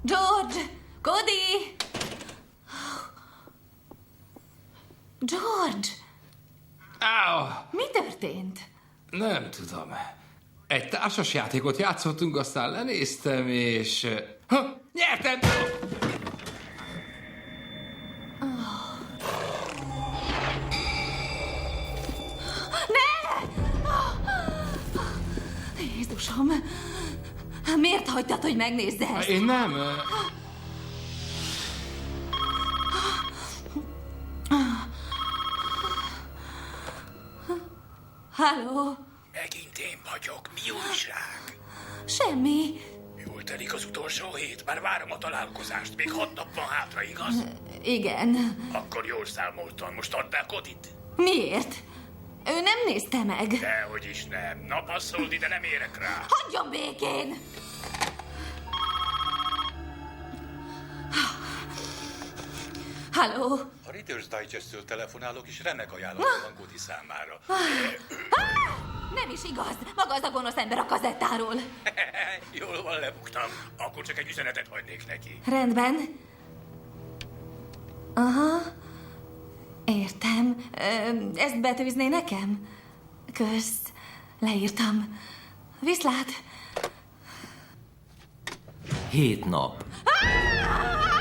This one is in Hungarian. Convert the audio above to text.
George! Cody! George! Áó! Mi történt? Nem tudom. Egy társasjátékot játszottunk, aztán lenéztem, és... Ha, nyertem! Jézusom! Miért hagytad, hogy megnézd ezt? Én nem... Halló? Megint én vagyok. Mi újság? Semmi. Jól telik az utolsó hét, már várom a találkozást. Még 6 nap van hátra, igaz? Igen. Akkor jól számoltam. Most add be Codit. Miért? Ő nem nézte meg. Dehogy is nem. Na passzold ide, nem érek rá. Hagyjon békén! Halló? A Reader's Digest-től telefonálok, és remek ajánlatom van Cody számára. Nem is igaz. Maga az a gonosz ember a kazettáról. Jól van, lebuktam. Akkor csak egy üzenetet hagynék neki. Rendben. Aha. Értem. Ezt betűzné nekem? Köszt. Leírtam. Viszlát. 7 nap. Ah!